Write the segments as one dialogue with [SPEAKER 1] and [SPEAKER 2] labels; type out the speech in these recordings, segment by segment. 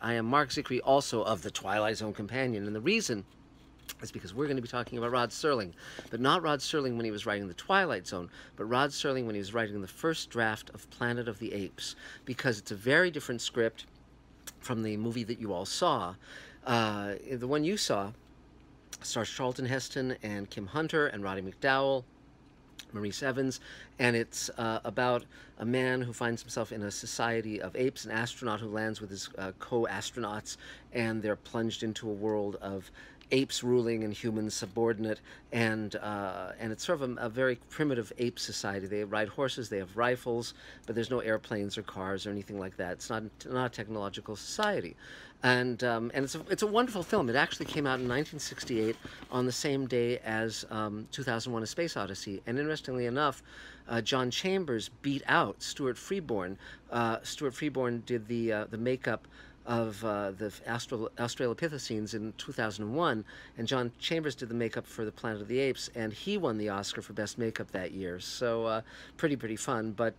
[SPEAKER 1] I am Mark Zickery, also of the Twilight Zone Companion, and the reason is because we're going to be talking about Rod Serling, but not Rod Serling when he was writing The Twilight Zone, but Rod Serling when he was writing the first draft of Planet of the Apes, because it's a very different script from the movie that you all saw. The one you saw stars Charlton Heston and Kim Hunter and Roddy McDowall, Maurice Evans, and it's about a man who finds himself in a society of apes, an astronaut who lands with his co-astronauts, and they're plunged into a world of apes ruling and humans subordinate, and it's sort of a very primitive ape society. They ride horses, they have rifles, but there's no airplanes or cars or anything like that. It's not a technological society, and it's a wonderful film. It actually came out in 1968 on the same day as 2001: A Space Odyssey, and interestingly enough, John Chambers beat out Stuart Freeborn. Stuart Freeborn did the makeup of the Australopithecines in 2001, and John Chambers did the makeup for the Planet of the Apes, and he won the Oscar for Best Makeup that year. So pretty fun. But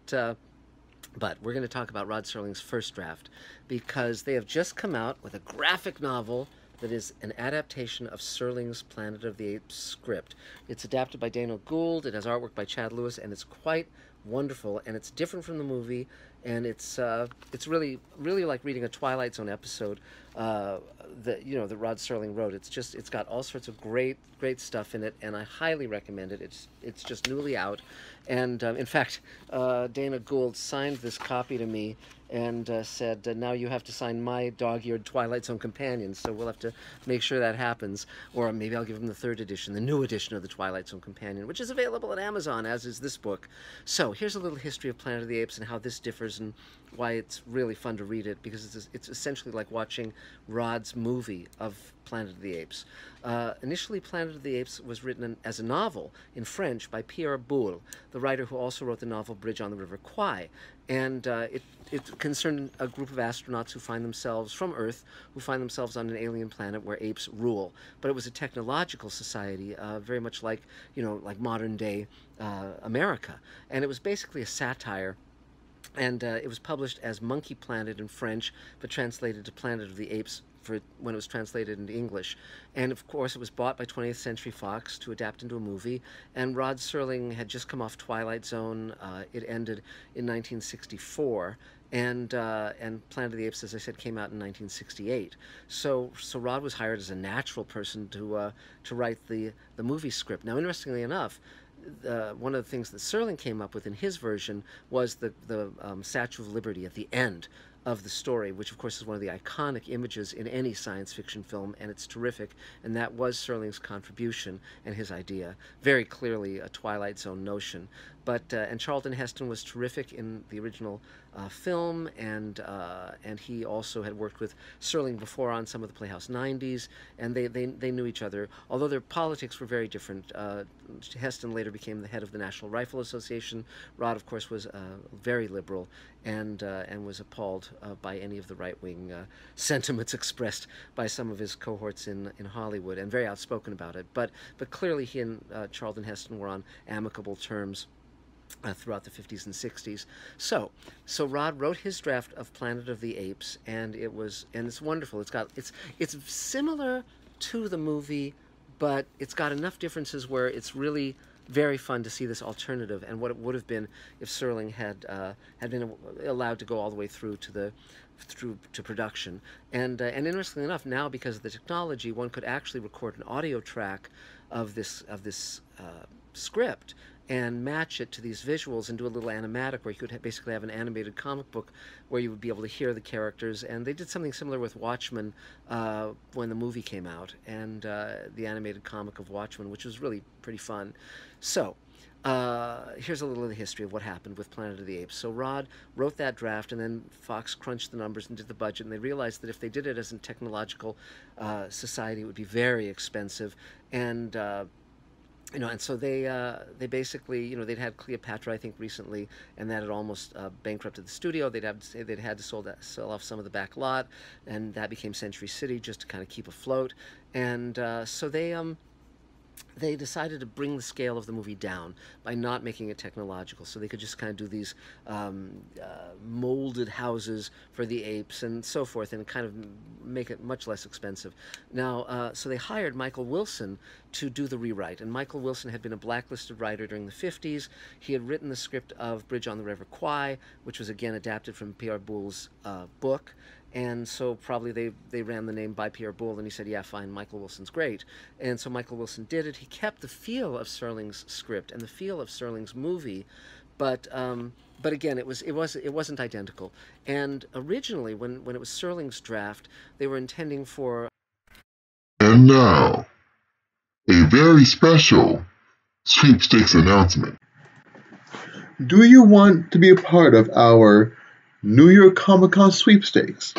[SPEAKER 1] we're going to talk about Rod Serling's first draft, because they have just come out with a graphic novel that is an adaptation of Serling's Planet of the Apes script. It's adapted by Dana Gould, it has artwork by Chad Lewis, and it's quite wonderful, and it's different from the movie, and it's really like reading a Twilight Zone episode that Rod Serling wrote. It's got all sorts of great stuff in it, and I highly recommend it. It's just newly out, and in fact, Dana Gould signed this copy to me and said, now you have to sign my dog-eared Twilight Zone companion, so we'll have to make sure that happens. Or maybe I'll give him the third edition, the new edition of the Twilight Zone companion, which is available at Amazon, as is this book. So here's a little history of Planet of the Apes and how this differs and why it's really fun to read it, because it's essentially like watching Rod's movie of Planet of the Apes. Initially, Planet of the Apes was written as a novel in French by Pierre Boulle, the writer who also wrote the novel Bridge on the River Kwai. And it concerned a group of astronauts who find themselves from Earth, who find themselves on an alien planet where apes rule. But it was a technological society, very much like modern day America. And it was basically a satire. And it was published as Monkey Planet in French, but translated to Planet of the Apes when it was translated into English. And of course it was bought by 20th Century Fox to adapt into a movie, and Rod Serling had just come off Twilight Zone. It ended in 1964, and Planet of the Apes, as I said, came out in 1968. So Rod was hired as a natural person to write the movie script. Now, interestingly enough, one of the things that Serling came up with in his version was the Statue of Liberty at the end of the story, which of course is one of the iconic images in any science fiction film, and it's terrific, and that was Serling's contribution and his idea. Very clearly a Twilight Zone notion. But and Charlton Heston was terrific in the original film, and he also had worked with Serling before on some of the Playhouse 90s, and they knew each other, although their politics were very different. Heston later became the head of the National Rifle Association. Rod, of course, was very liberal, and was appalled by any of the right-wing sentiments expressed by some of his cohorts in Hollywood, and very outspoken about it. But clearly he and Charlton Heston were on amicable terms throughout the 50s and 60s. So Rod wrote his draft of Planet of the Apes, and it's wonderful. It's similar to the movie, but it's got enough differences where it's really very fun to see this alternative and what it would have been if Serling had been allowed to go all the way through to production. And interestingly enough, now because of the technology, one could actually record an audio track of this script and match it to these visuals and do a little animatic where you could basically have an animated comic book where you would be able to hear the characters. And they did something similar with Watchmen when the movie came out, and the animated comic of Watchmen, which was really pretty fun. So here's a little of the history of what happened with Planet of the Apes. So Rod wrote that draft, and then Fox crunched the numbers and did the budget, and they realized that if they did it as a technological society, it would be very expensive. And and so they basically, they'd had Cleopatra, I think, recently, and that had almost bankrupted the studio. They'd had to sell off some of the back lot, and that became Century City just to kind of keep afloat. And so they they decided to bring the scale of the movie down by not making it technological, so they could just kind of do these molded houses for the apes and so forth, and kind of make it much less expensive. Now, so they hired Michael Wilson to do the rewrite, and Michael Wilson had been a blacklisted writer during the 50s. He had written the script of Bridge on the River Kwai, which was again adapted from Pierre Boulle's book. And so probably they ran the name by Pierre Boulle, and he said, yeah, fine, Michael Wilson's great. And so Michael Wilson did it. He kept the feel of Serling's script and the feel of Serling's movie, but again, it wasn't identical. And originally, when it was Serling's draft, they were intending for...
[SPEAKER 2] And now, a very special sweepstakes announcement. Do you want to be a part of our New York Comic Con sweepstakes?